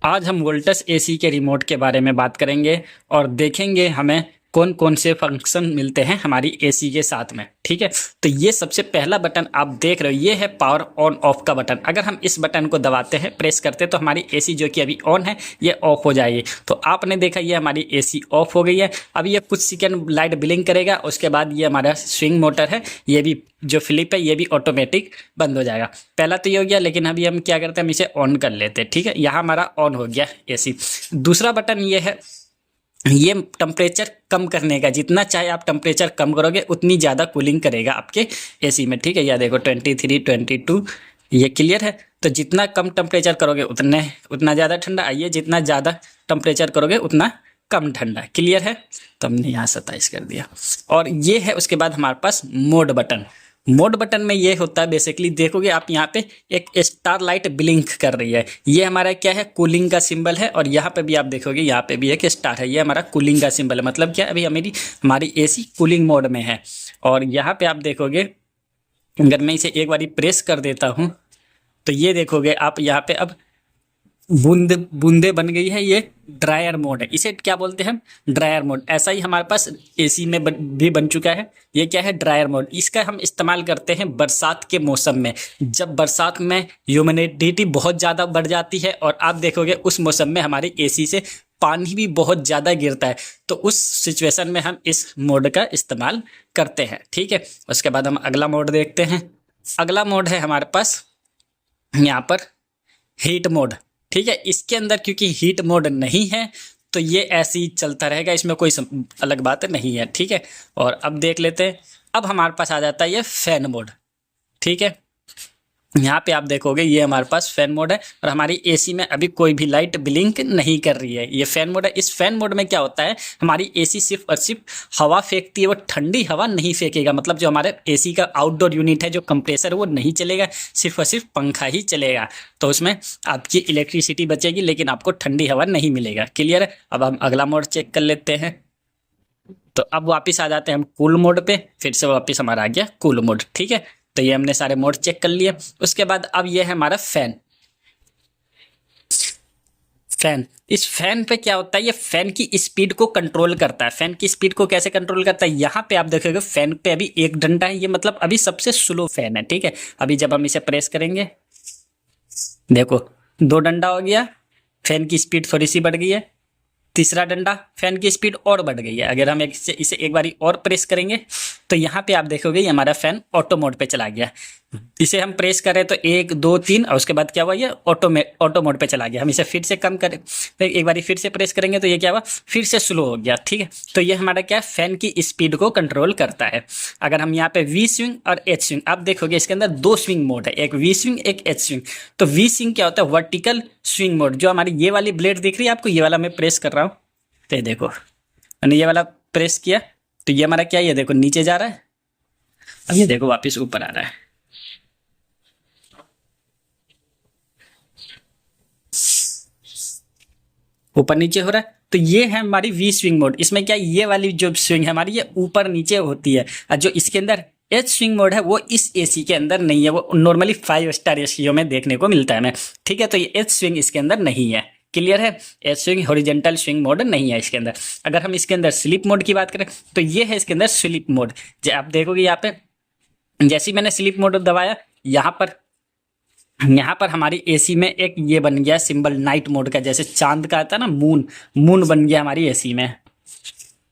आज हम volts AC के रिमोट के बारे में बात करेंगे और देखेंगे हमें कौन कौन से फंक्शन मिलते हैं हमारी एसी के साथ में। ठीक है, तो ये सबसे पहला बटन आप देख रहे हो, ये है पावर ऑन ऑफ का बटन। अगर हम इस बटन को दबाते हैं, प्रेस करते हैं, तो हमारी एसी जो कि अभी ऑन है ये ऑफ हो जाएगी। तो आपने देखा ये हमारी एसी ऑफ हो गई है। अब ये कुछ सेकंड लाइट ब्लिंक करेगा, उसके बाद ये हमारा स्विंग मोटर है, ये भी जो फ्लिप है ये भी ऑटोमेटिक बंद हो जाएगा। पहला तो ये हो गया, लेकिन अभी हम क्या करते हैं, हम इसे ऑन कर लेते हैं। ठीक है, यहाँ हमारा ऑन हो गया एसी। दूसरा बटन ये है, ये टेम्परेचर कम करने का। जितना चाहे आप टेम्परेचर कम करोगे उतनी ज़्यादा कूलिंग करेगा आपके एसी में। ठीक है, यह देखो 23, 22 ये क्लियर है। तो जितना कम टेम्परेचर करोगे उतना ज़्यादा ठंडा। आइए, जितना ज़्यादा टेम्परेचर करोगे उतना कम ठंडा। क्लियर है, तो हमने यहाँ 27 कर दिया। और ये है उसके बाद हमारे पास मोड बटन। मोड बटन में ये होता है, बेसिकली देखोगे आप यहाँ पे एक स्टार लाइट ब्लिंक कर रही है। ये हमारा क्या है, कूलिंग का सिंबल है। और यहाँ पे भी आप देखोगे, यहाँ पे भी एक स्टार है, ये हमारा कूलिंग का सिंबल है। मतलब क्या, अभी हमारी एसी कूलिंग मोड में है। और यहाँ पे आप देखोगे, अगर मैं इसे एक बारी प्रेस कर देता हूँ तो ये देखोगे आप यहाँ पे अब बूंदे बूंदे बन गई है। ये ड्रायर मोड है, इसे क्या बोलते हैं, ड्रायर मोड। ऐसा ही हमारे पास एसी में भी बन चुका है। ये क्या है, ड्रायर मोड। इसका हम इस्तेमाल करते हैं बरसात के मौसम में। जब बरसात में ह्यूमिडिटी बहुत ज़्यादा बढ़ जाती है और आप देखोगे उस मौसम में हमारी एसी से पानी भी बहुत ज़्यादा गिरता है, तो उस सिचुएशन में हम इस मोड का इस्तेमाल करते हैं। ठीक है, उसके बाद हम अगला मोड देखते हैं। अगला मोड है हमारे पास यहाँ पर हीट मोड। ठीक है, इसके अंदर क्योंकि हीट मोड नहीं है तो ये ऐसे ही चलता रहेगा, इसमें कोई अलग बात नहीं है। ठीक है, और अब देख लेते हैं, अब हमारे पास आ जाता है ये फैन मोड। ठीक है, यहाँ पे आप देखोगे ये हमारे पास फैन मोड है और हमारी एसी में अभी कोई भी लाइट ब्लिंक नहीं कर रही है। ये फैन मोड है। इस फैन मोड में क्या होता है, हमारी एसी सिर्फ और सिर्फ हवा फेंकती है, वो ठंडी हवा नहीं फेंकेगा। मतलब जो हमारे एसी का आउटडोर यूनिट है, जो कंप्रेसर, वो नहीं चलेगा, सिर्फ और सिर्फ पंखा ही चलेगा। तो उसमें आपकी इलेक्ट्रिसिटी बचेगी लेकिन आपको ठंडी हवा नहीं मिलेगा। क्लियर है, अब हम अगला मोड चेक कर लेते हैं। तो अब वापस आ जाते हैं हम कूल मोड पे, फिर से वापस हमारा आ गया कूल मोड। ठीक है, तो ये हमने सारे मोड चेक कर लिए। उसके बाद अब ये है हमारा फैन। इस फैन पे क्या होता है, ये फैन की स्पीड को कंट्रोल करता है। फैन की स्पीड को कैसे कंट्रोल करता है, यहाँ पे आप देखोगे फैन पे अभी एक डंडा है, ये मतलब अभी सबसे स्लो फैन है। ठीक है, अभी जब हम इसे प्रेस करेंगे, देखो 2 डंडा हो गया, फैन की स्पीड थोड़ी सी बढ़ गई है। तीसरा डंडा, फैन की स्पीड और बढ़ गई है। अगर हम इसे एक बारी और प्रेस करेंगे तो यहाँ पे आप देखोगे ये हमारा फैन ऑटो मोड पे चला गया। इसे हम प्रेस करें तो 1 2 3 और उसके बाद क्या हुआ, ये ऑटो मोड पे चला गया। हम इसे फिर से कम करें, फिर एक बारी फिर से प्रेस करेंगे तो ये क्या हुआ, फिर से स्लो हो गया। ठीक है, तो ये हमारा क्या है, फैन की स्पीड को कंट्रोल करता है। अगर हम यहाँ पे वी स्विंग और एच स्विंग, आप देखोगे इसके अंदर 2 स्विंग मोड है, एक वी स्विंग एक एच स्विंग। तो वी स्विंग क्या होता है, वर्टिकल स्विंग मोड। जो हमारी ये वाली ब्लेड दिख रही है आपको, ये वाला मैं प्रेस कर रहा हूँ, तो ये देखो मैंने ये वाला प्रेस किया तो ये हमारा क्या है, ये देखो नीचे जा रहा है। अब ये देखो वापस ऊपर आ रहा है। ऊपर नीचे हो रहा है, तो ये है हमारी वी स्विंग मोड। इसमें क्या, ये वाली जो स्विंग है हमारी, ये ऊपर नीचे होती है। और जो इसके अंदर एच स्विंग मोड है वो इस एसी के अंदर नहीं है, वो नॉर्मली 5 स्टार एसीओ में देखने को मिलता है हमें। ठीक है, तो ये एच स्विंग इसके अंदर नहीं है। क्लियर है, H swing horizontal swing mode नहीं है इसके अंदर। अगर हम इसके अंदर स्लिप मोड की बात करें तो ये है इसके अंदर स्लिप मोड। जो आप देखोगे यहाँ पे, जैसे ही मैंने स्लिप मोड दबाया, यहाँ पर हमारी एसी में एक ये बन गया सिंबल नाइट मोड का, जैसे चांद का आता है ना, मून बन गया हमारी एसी में।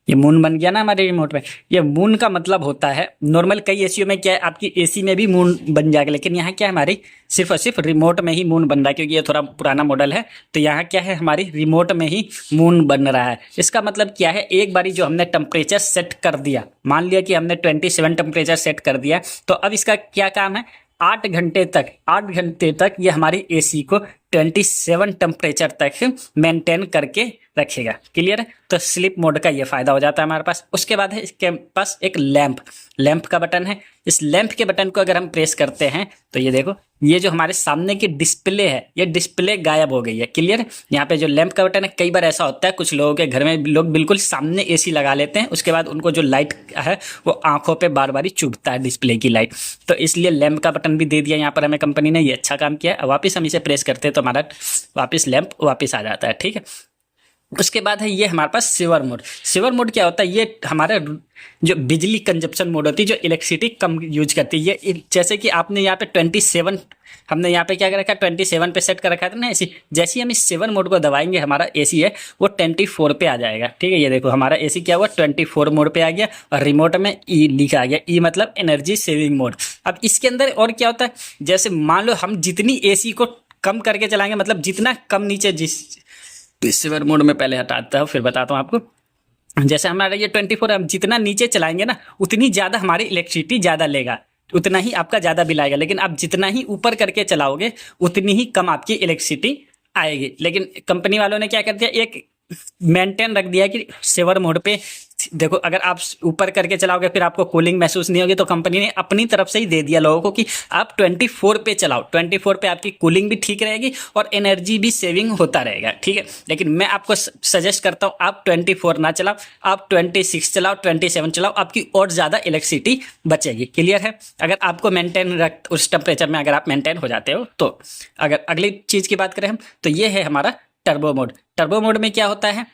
ये मून बन गया ना हमारे रिमोट में। ये मून का मतलब होता है, नॉर्मल कई एसीओ में क्या है, आपकी एसी में भी मून बन जाएगा, लेकिन यहाँ क्या है, हमारी सिर्फ और सिर्फ रिमोट में ही मून बन रहा है, क्योंकि ये थोड़ा पुराना मॉडल है। तो यहाँ क्या है, हमारी रिमोट में ही मून बन रहा है। इसका मतलब क्या है, एक बारी जो हमने टेम्परेचर सेट कर दिया, मान लिया कि हमने 27 टेम्परेचर सेट कर दिया, तो अब इसका क्या काम है, 8 घंटे तक ये हमारी एसी को 27 टेम्परेचर तक मेंटेन करके रखेगा। क्लियर है, तो स्लिप मोड का ये फायदा हो जाता है हमारे पास। उसके बाद है इसके पास एक लैंप का बटन है। इस लैंप के बटन को अगर हम प्रेस करते हैं तो ये देखो, ये जो हमारे सामने की डिस्प्ले है, ये डिस्प्ले गायब हो गई है। क्लियर है, यहाँ पे जो लैंप का बटन है, कई बार ऐसा होता है कुछ लोगों के घर में लोग बिल्कुल सामने एसी लगा लेते हैं, उसके बाद उनको जो लाइट है वो आंखों पे बार बार चुभता है डिस्प्ले की लाइट। तो इसलिए लैंप का बटन भी दे दिया यहाँ पर हमें कंपनी ने, ये अच्छा काम किया है। वापिस हम इसे प्रेस करते हैं तो तो हमारा वापस लैंप वापस आ जाता है। ठीक है, उसके बाद है ये हमारे पास सेवर मोड। सेवर मोड क्या होता है, ये हमारा जो बिजली कंजप्शन मोड होती है, जो इलेक्ट्रिसिटी कम यूज करती है। ये जैसे कि आपने यहाँ पे 27, हमने यहाँ पे क्या कर रखा है 27 पे सेट कर रखा था ना एसी, जैसे ही हम इस 7 मोड को दबाएंगे हमारा एसी है वो 24 पे आ जाएगा। ठीक है, ये देखो हमारा एसी क्या हुआ 24 मोड पे आ गया और रिमोट में ई लिखा आ गया, ई मतलब एनर्जी सेविंग मोड। अब इसके अंदर और क्या होता है, जैसे मान लो हम जितनी एसी को कम करके चलाएंगे, मतलब जितना कम नीचे सेवर मोड में पहले हटाता हूँ फिर बताता हूँ आपको। जैसे हमारा ये 24 हम जितना नीचे चलाएंगे ना उतनी ज़्यादा हमारी इलेक्ट्रिसिटी ज़्यादा लेगा, उतना ही आपका ज़्यादा बिल आएगा। लेकिन आप जितना ही ऊपर करके चलाओगे उतनी ही कम आपकी इलेक्ट्रिसिटी आएगी। लेकिन कंपनी वालों ने क्या कर दिया, एक मेंटेन रख दिया कि सेवर मोड पे देखो अगर आप ऊपर करके चलाओगे फिर आपको कूलिंग महसूस नहीं होगी, तो कंपनी ने अपनी तरफ से ही दे दिया लोगों को कि आप 24 पे चलाओ, 24 पे आपकी कूलिंग भी ठीक रहेगी और एनर्जी भी सेविंग होता रहेगा। ठीक है, लेकिन मैं आपको सजेस्ट करता हूँ आप 24 ना चलाओ, आप 26 चलाओ, 27 चलाओ, आपकी और ज़्यादा इलेक्ट्रिसिटी बचेगी। क्लियर है, अगर आपको मेंटेन उस टेम्परेचर में अगर आप मेंटेन हो जाते हो तो। अगर अगली चीज़ की बात करें हम, तो ये है हमारा टर्बो मोड। टर्बो मोड में क्या होता है,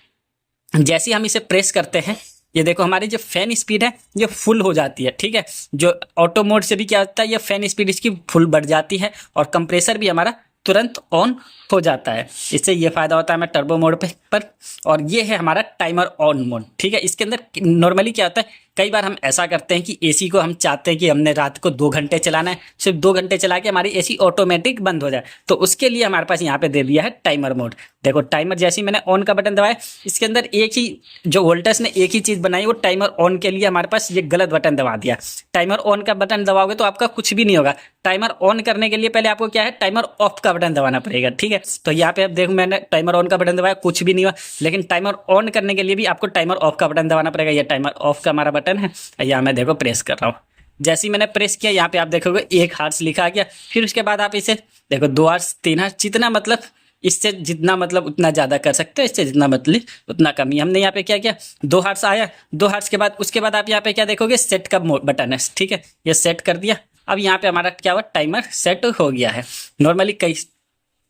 जैसे हम इसे प्रेस करते हैं ये देखो हमारी जो फैन स्पीड है ये फुल हो जाती है। ठीक है, जो ऑटो मोड से भी क्या होता है, ये फैन स्पीड इसकी फुल बढ़ जाती है और कंप्रेसर भी हमारा तुरंत ऑन हो जाता है। इससे ये फ़ायदा होता है हमें टर्बो मोड पर। और ये है हमारा टाइमर ऑन मोड। ठीक है, इसके अंदर नॉर्मली क्या होता है, कई बार हम ऐसा करते हैं कि एसी को हम चाहते हैं कि हमने रात को 2 घंटे चलाना है, सिर्फ 2 घंटे चला के हमारी एसी ऑटोमेटिक बंद हो जाए, तो उसके लिए हमारे पास यहाँ पे दे दिया है टाइमर मोड। देखो टाइमर जैसे ही मैंने ऑन का बटन दबाया, इसके अंदर एक ही जो वोल्टेज ने एक ही चीज़ बनाई, वो टाइमर ऑन के लिए हमारे पास ये गलत बटन दबा दिया। टाइमर ऑन का बटन दबाओगे तो आपका कुछ भी नहीं होगा। टाइमर ऑन करने के लिए पहले आपको क्या है, टाइमर ऑफ का बटन दबाना पड़ेगा। ठीक है, तो यहाँ पे आप देखो मैंने टाइमर ऑन का बटन दबाया, कुछ भी नहीं हुआ। लेकिन टाइमर ऑन करने के लिए भी आपको टाइमर ऑफ का बटन दबाना पड़ेगा। ये टाइमर ऑफ का हमारा बटन है, यहाँ मैं देखो प्रेस कर रहा हूँ। जैसे ही मैंने प्रेस किया यहाँ पे आप देखोगे 1 हर्ट्ज लिखा आ गया। फिर उसके बाद आप इसे देखो 2 हर्ट्ज, 3 हर्ट्ज, जितना मतलब इससे जितना मतलब उतना ज़्यादा कर सकते हो, इससे जितना मतलब उतना कम ही। हमने यहाँ पे क्या किया, 2 हर्ट्ज आया, 2 हर्ट्ज के बाद उसके बाद आप यहाँ पे क्या देखोगे, सेट का बटन है। ठीक है, ये सेट कर दिया। अब यहाँ पे हमारा क्या हुआ, टाइमर सेट हो गया है। नॉर्मली कई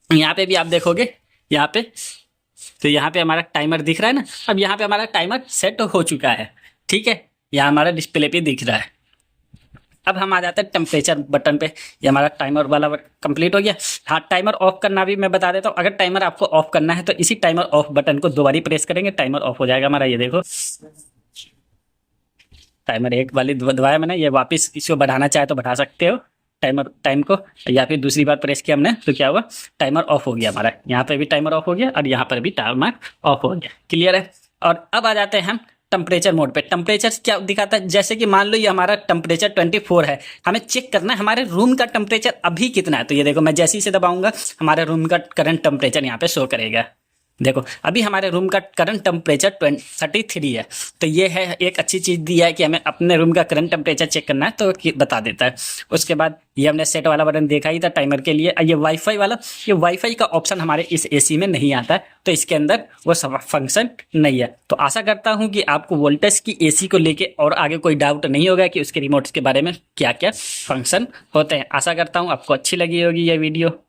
यहाँ पे भी आप देखोगे यहाँ पे, तो यहाँ पे हमारा टाइमर दिख रहा है ना। अब यहाँ पे हमारा टाइमर सेट हो चुका है। ठीक है, यहाँ हमारा डिस्प्ले पे दिख रहा है। अब हम आ जाते हैं टेम्परेचर बटन पे। ये हमारा टाइमर वाला कंप्लीट हो गया। हाँ, टाइमर ऑफ करना भी मैं बता देता हूँ। अगर टाइमर आपको ऑफ करना है तो इसी टाइमर ऑफ बटन को 2 बारी प्रेस करेंगे, टाइमर ऑफ हो जाएगा हमारा। ये देखो टाइमर 1 वाली दबाया मैंने, ये वापस इसको बढ़ाना चाहे तो बढ़ा सकते हो टाइम को, या फिर दूसरी बार प्रेस किया हमने तो क्या हुआ, टाइमर ऑफ हो गया हमारा। यहाँ पे भी टाइमर ऑफ हो गया और यहाँ पर भी टाइमर ऑफ हो गया। क्लियर है। और अब आ जाते हैं हम टेम्परेचर मोड पे। टेम्परेचर क्या दिखाता है, जैसे कि मान लो ये हमारा टेम्परेचर 24 है, हमें चेक करना है हमारे रूम का टेम्परेचर अभी कितना है। तो ये देखो मैं जैसे ही से दबाऊंगा हमारे रूम का करंट टेम्परेचर यहाँ पे शो करेगा। देखो अभी हमारे रूम का करंट टेम्परेचर 33 है। तो ये है एक अच्छी चीज़ दी है कि हमें अपने रूम का करंट टेम्परेचर चेक करना है तो बता देता है। उसके बाद ये हमने सेट वाला बटन देखा ही था टाइमर के लिए। ये वाईफाई वाला, ये वाईफाई का ऑप्शन हमारे इस एसी में नहीं आता है, तो इसके अंदर वो सब फंक्शन नहीं है। तो आशा करता हूँ कि आपको वोल्टेज की एसी को लेके और आगे कोई डाउट नहीं होगा कि उसके रिमोट्स के बारे में क्या क्या फंक्शन होते हैं। आशा करता हूँ आपको अच्छी लगी होगी ये वीडियो।